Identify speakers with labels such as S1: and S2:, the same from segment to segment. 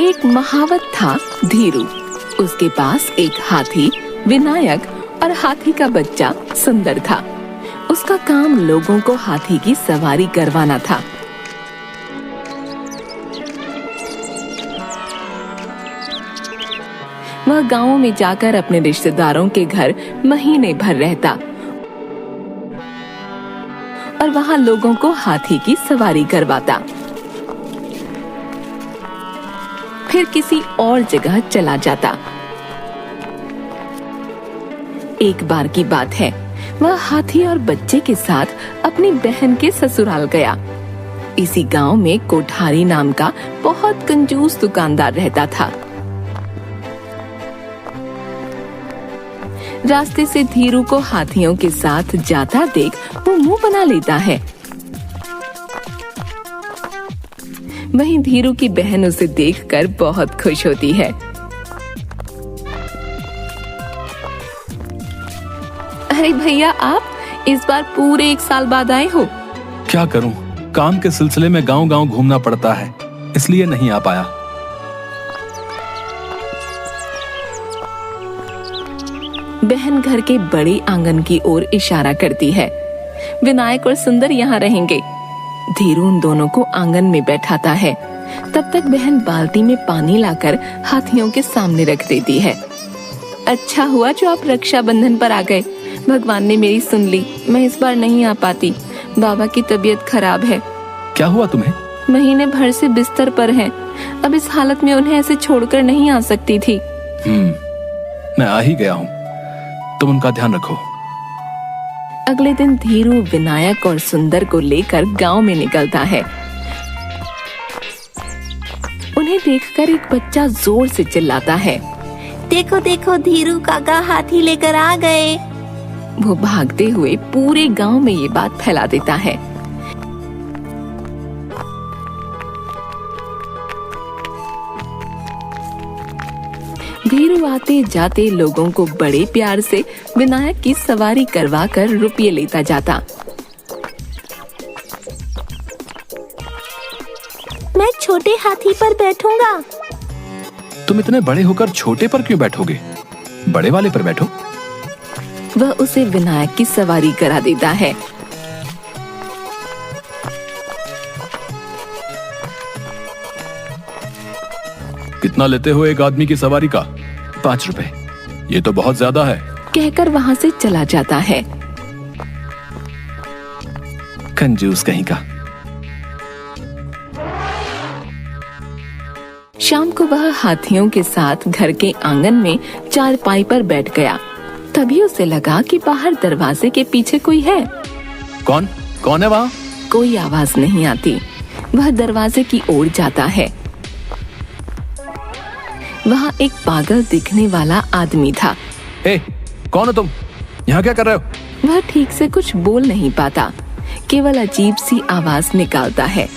S1: एक महावत था धीरू। उसके पास एक हाथी विनायक और हाथी का बच्चा सुंदर था। उसका काम लोगों को हाथी की सवारी करवाना था। वह गांवों में जाकर अपने रिश्तेदारों के घर महीने भर रहता और वहां लोगों को हाथी की सवारी करवाता। फिर किसी और जगह चला जाता। एक बार की बात है, वह हाथी और बच्चे के साथ अपनी बहन के ससुराल गया। इसी गांव में कोठारी नाम का बहुत कंजूस दुकानदार रहता था। रास्ते से धीरू को हाथियों के साथ जाता देख वो मुंह बना लेता है। वहीं धीरू की बहन उसे देखकर बहुत खुश होती है। अरे भैया, आप इस बार पूरे 1 साल बाद आए हो।
S2: क्या करूं, काम के सिलसिले में गांव-गांव घूमना पड़ता है, इसलिए नहीं आ पाया।
S1: बहन घर के बड़े आंगन की ओर इशारा करती है। विनायक और सुंदर यहाँ रहेंगे। धीरू उन दोनों को आंगन में बैठाता है। तब तक बहन बाल्टी में पानी लाकर हाथियों के सामने रख देती है। अच्छा हुआ जो आप रक्षाबंधन पर आ गए। भगवान ने मेरी सुन ली। मैं इस बार नहीं आ पाती। बाबा की तबीयत खराब है।
S2: क्या हुआ तुम्हें?
S1: महीने भर से बिस्तर पर हैं। अब इस हालत में उन्हें ऐसे छोड़कर नहीं आ सकती थी।
S2: मैं आ ही गया हूँ, तुम उनका ध्यान रखो।
S1: अगले दिन धीरू विनायक और सुंदर को लेकर गांव में निकलता है। उन्हें देखकर एक बच्चा जोर से चिल्लाता है,
S3: देखो देखो, धीरू काका हाथी लेकर आ गए।
S1: वो भागते हुए पूरे गांव में ये बात फैला देता है। धीरू आते जाते लोगों को बड़े प्यार से विनायक की सवारी करवा कर रुपये लेता जाता।
S3: मैं छोटे हाथी पर बैठूंगा।
S2: तुम इतने बड़े होकर छोटे पर क्यों बैठोगे? बड़े वाले पर बैठो।
S1: वह उसे विनायक की सवारी करा देता है।
S2: कितना लेते हो एक आदमी की सवारी का? 5 रुपए। ये तो बहुत ज्यादा है,
S1: कहकर वहां से चला जाता है।
S2: कंजूस कहीं का।
S1: शाम को वह हाथियों के साथ घर के आंगन में चारपाई पर बैठ गया। तभी उसे लगा कि बाहर दरवाजे के पीछे कोई है।
S2: कौन है वहाँ?
S1: कोई आवाज नहीं आती। वह दरवाजे की ओर जाता है। वहाँ एक पागल दिखने वाला आदमी था।
S2: कौन हो तुम? यहाँ क्या कर रहे हो?
S1: वह ठीक से कुछ बोल नहीं पाता, केवल अजीब सी आवाज निकालता है।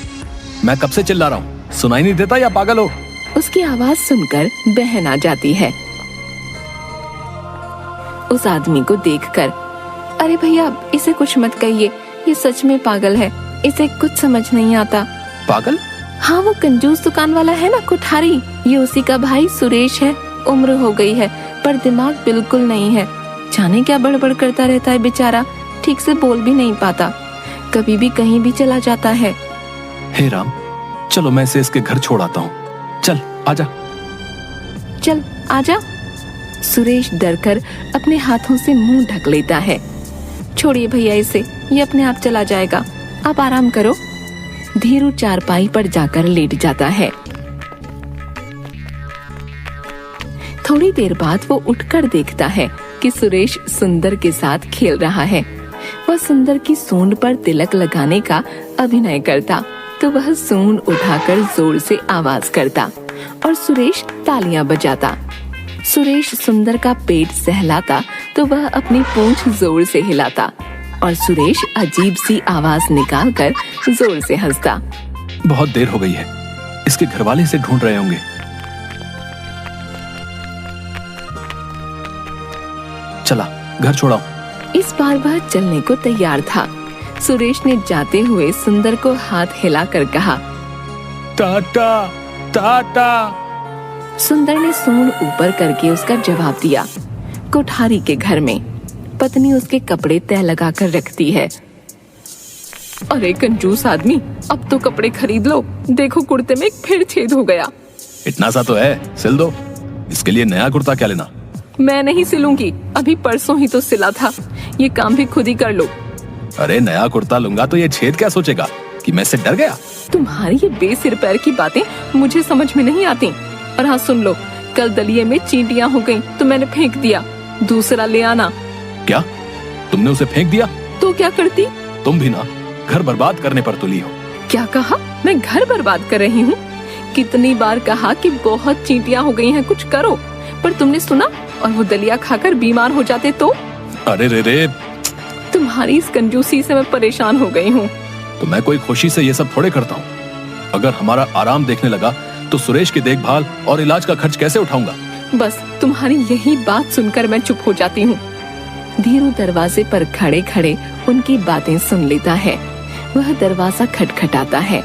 S2: मैं कब से चिल्ला रहा हूँ, सुनाई नहीं देता या पागल हो?
S1: उसकी आवाज सुनकर बहन आ जाती है। उस आदमी को देखकर, अरे भैया, इसे कुछ मत कहिए, ये सच में पागल है, इसे कुछ समझ नहीं आता।
S2: पागल?
S1: हाँ, वो कंजूस दुकान वाला है ना, कोठारी। ये उसी का भाई सुरेश है। उम्र हो गई है पर दिमाग बिल्कुल नहीं है। जाने क्या बड़बड़ करता रहता है बेचारा, ठीक से बोल भी नहीं पाता, कभी भी कहीं भी चला जाता है।
S2: हे राम, चलो मैं इसे इसके घर छोड़ आता हूँ। चल आजा।
S1: चल आजा। सुरेश डरकर अपने हाथों से मुंह ढक लेता है। छोड़िए भैया इसे, ये अपने आप चला जाएगा, आप आराम करो। धीरू चारपाई पर जाकर लेट जाता है। थोड़ी देर बाद वो उठकर देखता है कि सुरेश सुंदर के साथ खेल रहा है। वह सुंदर की सूंड पर तिलक लगाने का अभिनय करता तो वह सूंड उठाकर जोर से आवाज करता और सुरेश तालियां बजाता। सुरेश सुंदर का पेट सहलाता तो वह अपनी पूंछ जोर से हिलाता और सुरेश अजीब सी आवाज निकालकर जोर से हंसता।
S2: बहुत देर हो गई है, इसके घरवाले इसे ढूंढ रहे होंगे। चला घर छोड़ाओ।
S1: इस बार वह चलने को तैयार था। सुरेश ने जाते हुए सुंदर को हाथ हिलाकर कहा,
S2: टाटा टाटा।
S1: सुंदर ने सूंड ऊपर करके उसका जवाब दिया। कोठारी के घर में पत्नी उसके कपड़े तह लगा कर रखती है। अरे कंजूस आदमी, अब तो कपड़े खरीद लो, देखो कुर्ते में फिर छेद हो गया।
S2: इतना सा तो है, सिल दो। इसके लिए नया कुर्ता क्या लेना?
S1: मैं नहीं सिलूंगी, अभी परसों ही तो सिला था, ये काम भी खुद ही कर लो।
S2: अरे नया कुर्ता लूंगा तो ये छेद क्या सोचेगा कि मैं इससे डर गया?
S1: तुम्हारी ये बेसिर पैर की बातें मुझे समझ में नहीं आती। और हाँ सुन लो, कल दलिये में चींटियां हो गईं तो मैंने फेंक दिया, दूसरा ले आना।
S2: क्या तुमने उसे फेंक दिया?
S1: तो क्या करती?
S2: तुम भी ना घर बर्बाद करने पर तुली हो।
S1: क्या कहा? मैं घर बर्बाद कर रही हूँ? कितनी बार कहा कि बहुत चींटियां हो गई हैं, कुछ करो, पर तुमने सुना और वो दलिया खाकर बीमार हो जाते तो?
S2: अरे रे रे,
S1: तुम्हारी इस कंजूसी से मैं परेशान हो गई हूँ।
S2: तो मैं कोई खुशी से ये सब थोड़े करता हूँ। अगर हमारा आराम देखने लगा तो सुरेश की देखभाल और इलाज का खर्च कैसे उठाऊंगा?
S1: बस तुम्हारी यही बात सुनकर मैं चुप हो जाती हूँ। धीरू दरवाजे पर खड़े खड़े उनकी बातें सुन लेता है। वह दरवाजा खटखटाता है।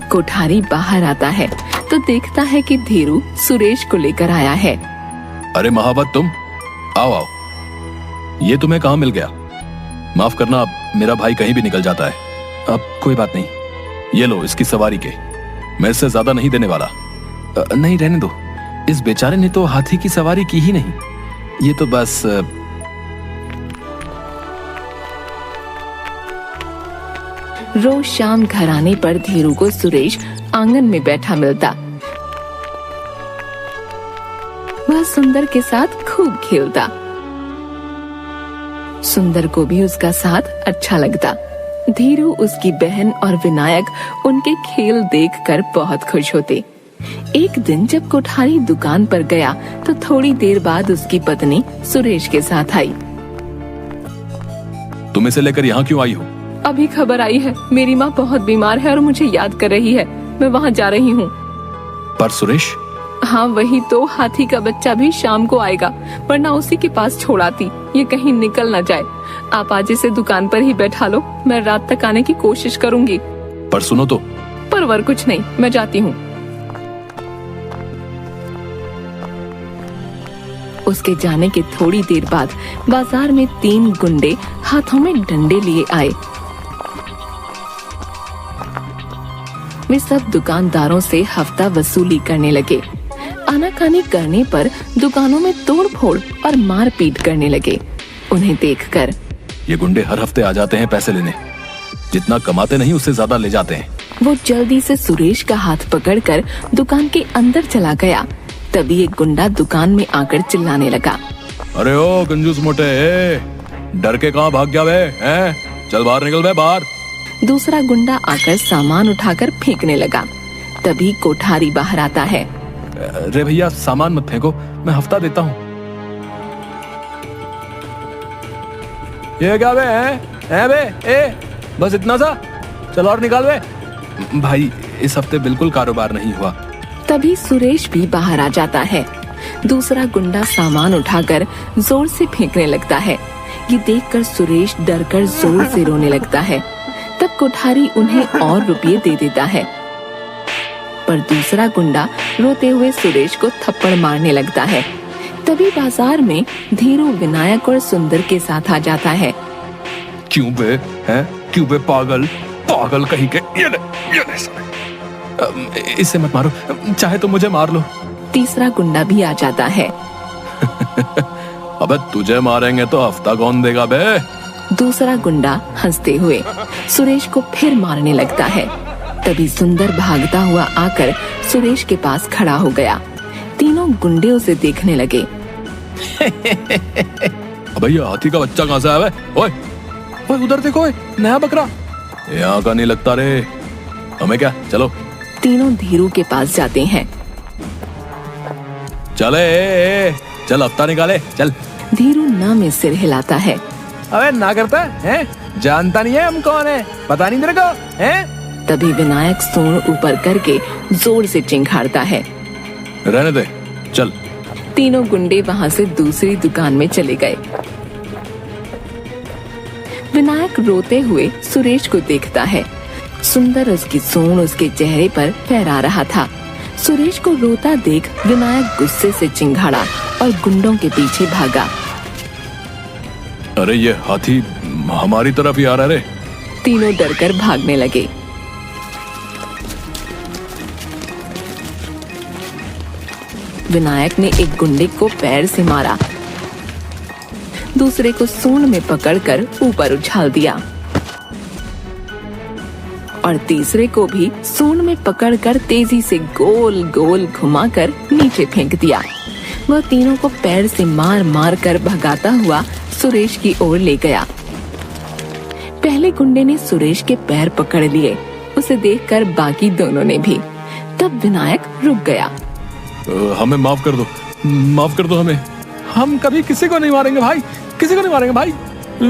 S1: कोठारी बाहर आता है तो देखता है कि धीरू सुरेश को लेकर आया है।
S2: अरे महावत, तुम आओ आओ, ये तुम्हें कहाँ मिल गया? माफ करना, मेरा भाई कहीं भी निकल जाता है। अब कोई बात नहीं, ये लो इसकी सवारी के, मैं इससे ज्यादा नहीं देने वाला। नहीं रहने दो, इस बेचारे ने तो हाथी की सवारी की ही नहीं, ये तो बस
S1: रोज शाम घर आने पर धीरू को सुरेश आंगन में बैठा मिलता। वह सुंदर के साथ खूब खेलता। सुंदर को भी उसका साथ अच्छा लगता। धीरू, उसकी बहन और विनायक उनके खेल देखकर बहुत खुश होते। एक दिन जब कोठारी दुकान पर गया तो थोड़ी देर बाद उसकी पत्नी सुरेश के साथ आई।
S2: तुम इसे लेकर यहाँ क्यों आई हो?
S1: अभी खबर आई है, मेरी माँ बहुत बीमार है और मुझे याद कर रही है, मैं वहाँ जा रही हूँ।
S2: पर सुरेश?
S1: हाँ वही तो, हाथी का बच्चा भी शाम को आएगा, वरना उसी के पास छोड़ आती, ये कहीं निकल न जाए। आप आज इसे दुकान पर ही बैठा लो, मैं रात तक आने की कोशिश करूंगी।
S2: पर सुनो तो।
S1: परवर कुछ नहीं, मैं जाती हूँ। उसके जाने के थोड़ी देर बाद बाजार में 3 गुंडे हाथों में डंडे लिए आए। वे सब दुकानदारों से हफ्ता वसूली करने लगे। आनाकानी करने पर दुकानों में तोड़फोड़ और मारपीट करने लगे। उन्हें देखकर
S2: ये गुंडे हर हफ्ते आ जाते हैं पैसे लेने, जितना कमाते नहीं उससे ज्यादा ले जाते हैं।
S1: वो जल्दी से सुरेश का हाथ पकड़कर दुकान के अंदर चला गया। तभी एक गुंडा दुकान में आकर चिल्लाने लगा।
S2: अरे ओ कंजूस मोटे, डर के कहाँ भाग गया बे? चल बाहर निकल बे, बाहर।
S1: दूसरा गुंडा आकर सामान उठाकर फेंकने लगा। तभी कोठारी बाहर आता है।
S2: रे भैया, सामान मत फेंको, मैं हफ्ता देता हूँ। ये क्या बे? हैं बे? बस इतना सा? चल और निकाल बे। भाई इस हफ्ते बिल्कुल कारोबार नहीं हुआ।
S1: तभी सुरेश भी बाहर आ जाता है। दूसरा गुंडा सामान उठाकर जोर से फेंकने लगता है। ये देखकर सुरेश डरकर जोर से रोने लगता है। तब कोठारी उन्हें और रुपये दे देता है, पर दूसरा गुंडा रोते हुए सुरेश को थप्पड़ मारने लगता है। तभी बाजार में धीरू, विनायक और सुंदर के साथ आ जाता है।
S2: क्यों बे? हैं? क्यों बे पागल? पागल कहीं के। ये साले। इसे मत मारो, चाहे तो मुझे मार लो।
S1: तीसरा गुंडा भी आ जाता है।
S2: अबे तुझे मारेंगे तो हफ्ता कौन देगा बे?
S1: दूसरा गुंडा हंसते हुए सुरेश को फिर मारने लगता है। तभी सुंदर भागता हुआ आकर सुरेश के पास खड़ा हो गया। तीनों गुंडे उसे देखने लगे।
S2: अबे ये हाथी का बच्चा कहाँ से आया बे? ओए ओए उधर देखो, नया बकरा। यहाँ का नहीं लगता रे, हमें क्या, चलो।
S1: तीनों धीरू के पास जाते हैं।
S2: चले, चल हफ्ता निकाले, चल।
S1: धीरू ना में सिर हिलाता है।
S2: अबे ना करता है? जानता नहीं है हम कौन है? पता नहीं तेरे को है?
S1: तभी विनायक सूंड ऊपर करके जोर से चिंघाड़ता है।
S2: रहने दे, चल।
S1: तीनों गुंडे वहाँ से दूसरी दुकान में चले गए। विनायक रोते हुए सुरेश को देखता है। सुंदर उसकी सूंड उसके चेहरे पर फहरा रहा था। सुरेश को रोता देख विनायक गुस्से से चिंघाड़ा और गुंडों के पीछे भागा।
S2: अरे ये हाथी हमारी तरफ ही आ रहा रे।
S1: तीनों डरकर भागने लगे। विनायक ने एक गुंडे को पैर से मारा, दूसरे को सूंड में पकड़कर ऊपर उछाल दिया और तीसरे को भी सूंड में पकड़कर तेजी से गोल गोल घुमाकर नीचे फेंक दिया। वह तीनों को पैर से मार मार कर भगाता हुआ सुरेश की ओर ले गया। पहले गुंडे ने सुरेश के पैर पकड़ लिए, उसे देखकर बाकी दोनों ने भी। तब विनायक रुक गया।
S2: हमें माफ कर दो हमें। हम कभी किसी को नहीं मारेंगे भाई, किसी को नहीं मारेंगे भाई।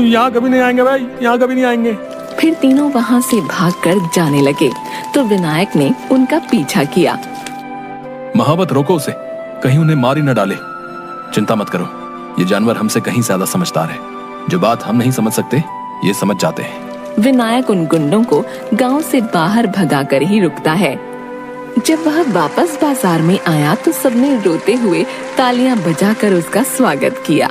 S2: यहाँ कभी नहीं आएंगे भाई, यहाँ कभी नहीं आएंगे।
S1: फिर तीनों वहाँ से भागकर जाने लगे तो विनायक ने उनका पीछा किया।
S2: महावत रोको उसे, कहीं उन्हें मार ही न डाले। चिंता मत करो, ये जानवर हमसे कहीं ज्यादा समझदार है। जो बात हम नहीं समझ सकते ये समझ जाते हैं।
S1: विनायक उन गुंडों को गांव से बाहर भगाकर ही रुकता है। जब वह वापस बाजार में आया तो सबने रोते हुए तालियां बजाकर उसका स्वागत किया।